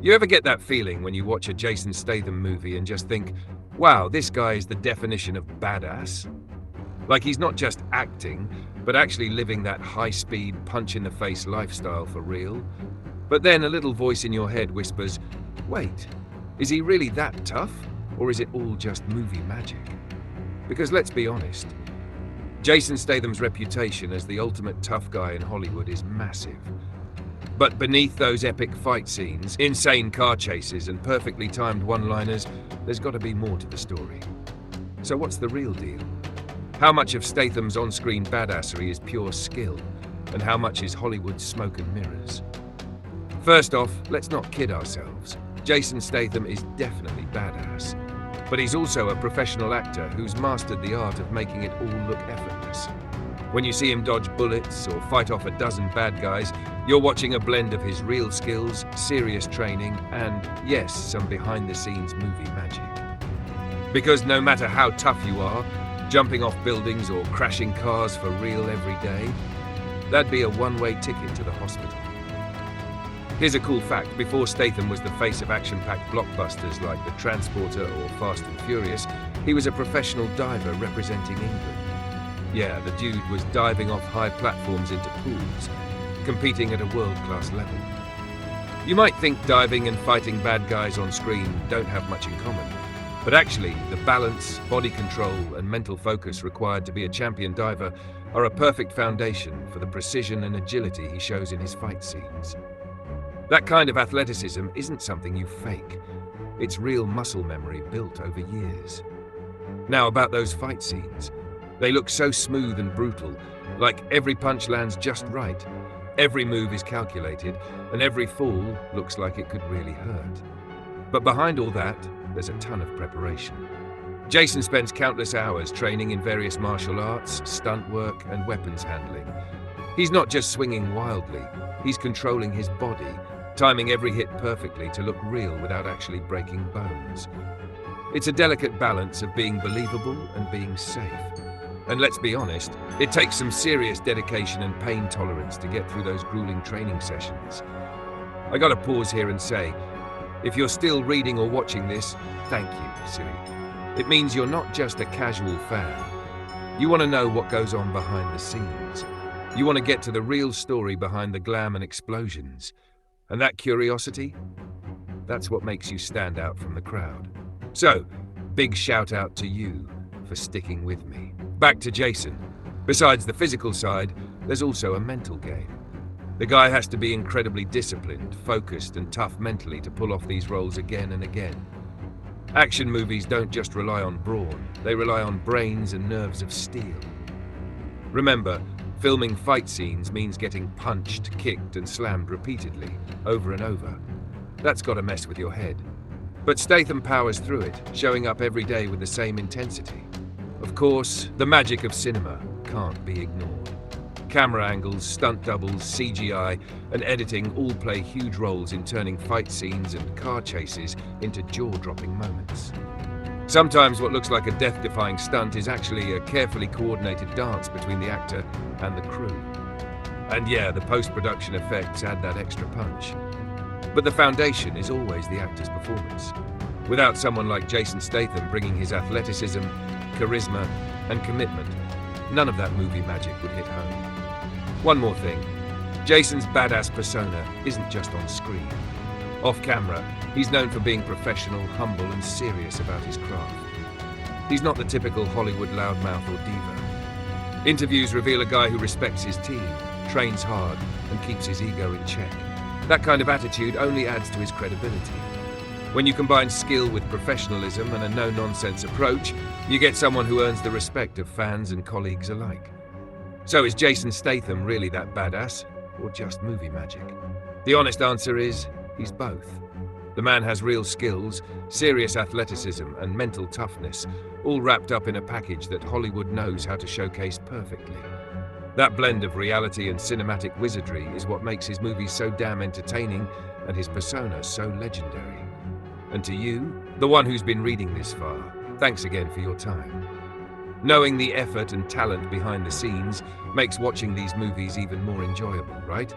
You ever get that feeling when you watch a Jason Statham movie and just think, wow, this guy is the definition of badass? Like he's not just acting, but actually living that high-speed, punch-in-the-face lifestyle for real? But then a little voice in your head whispers, wait, is he really that tough? Or is it all just movie magic? Because let's be honest, Jason Statham's reputation as the ultimate tough guy in Hollywood is massive. But beneath those epic fight scenes, insane car chases, and perfectly timed one-liners, there's got to be more to the story. So what's the real deal? How much of Statham's on-screen badassery is pure skill, and how much is Hollywood smoke and mirrors? First off, let's not kid ourselves. Jason Statham is definitely badass, but he's also a professional actor who's mastered the art of making it all look effortless. When you see him dodge bullets or fight off a dozen bad guys, you're watching a blend of his real skills, serious training, and, yes, some behind-the-scenes movie magic. Because no matter how tough you are, jumping off buildings or crashing cars for real every day, that'd be a one-way ticket to the hospital. Here's a cool fact: before Statham was the face of action-packed blockbusters like The Transporter or Fast and Furious, he was a professional diver representing England. Yeah, the dude was diving off high platforms into pools, competing at a world-class level. You might think diving and fighting bad guys on screen don't have much in common, but actually, the balance, body control, and mental focus required to be a champion diver are a perfect foundation for the precision and agility he shows in his fight scenes. That kind of athleticism isn't something you fake. It's real muscle memory built over years. Now about those fight scenes. They look so smooth and brutal, like every punch lands just right, every move is calculated, and every fall looks like it could really hurt. But behind all that, there's a ton of preparation. Jason spends countless hours training in various martial arts, stunt work, and weapons handling. He's not just swinging wildly, he's controlling his body, timing every hit perfectly to look real without actually breaking bones. It's a delicate balance of being believable and being safe. And let's be honest, it takes some serious dedication and pain tolerance to get through those grueling training sessions. I gotta pause here and say, if you're still reading or watching this, thank you, Siri. It means you're not just a casual fan. You want to know what goes on behind the scenes. You want to get to the real story behind the glam and explosions. And that curiosity, that's what makes you stand out from the crowd. So, big shout out to you for sticking with me. Back to Jason. Besides the physical side, there's also a mental game. The guy has to be incredibly disciplined, focused, and tough mentally to pull off these roles again and again. Action movies don't just rely on brawn, they rely on brains and nerves of steel. Remember, filming fight scenes means getting punched, kicked, and slammed repeatedly, over and over. That's gotta mess with your head. But Statham powers through it, showing up every day with the same intensity. Of course, the magic of cinema can't be ignored. Camera angles, stunt doubles, CGI, and editing all play huge roles in turning fight scenes and car chases into jaw-dropping moments. Sometimes what looks like a death-defying stunt is actually a carefully coordinated dance between the actor and the crew. And yeah, the post-production effects add that extra punch. But the foundation is always the actor's performance. Without someone like Jason Statham bringing his athleticism, charisma, and commitment, none of that movie magic would hit home. One more thing, Jason's badass persona isn't just on screen. Off camera, he's known for being professional, humble, and serious about his craft. He's not the typical Hollywood loudmouth or diva. Interviews reveal a guy who respects his team, trains hard, and keeps his ego in check. That kind of attitude only adds to his credibility. When you combine skill with professionalism and a no-nonsense approach, you get someone who earns the respect of fans and colleagues alike. So is Jason Statham really that badass, or just movie magic? The honest answer is, he's both. The man has real skills, serious athleticism, and mental toughness, all wrapped up in a package that Hollywood knows how to showcase perfectly. That blend of reality and cinematic wizardry is what makes his movies so damn entertaining and his persona so legendary. And to you, the one who's been reading this far, thanks again for your time. Knowing the effort and talent behind the scenes makes watching these movies even more enjoyable, right?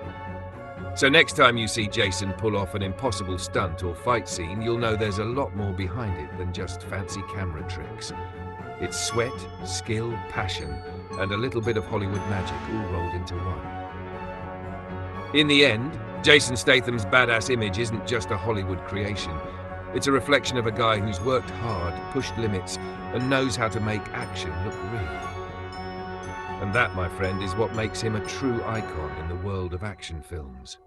So next time you see Jason pull off an impossible stunt or fight scene, you'll know there's a lot more behind it than just fancy camera tricks. It's sweat, skill, passion, and a little bit of Hollywood magic all rolled into one. In the end, Jason Statham's badass image isn't just a Hollywood creation. It's a reflection of a guy who's worked hard, pushed limits, and knows how to make action look real. And that, my friend, is what makes him a true icon in the world of action films.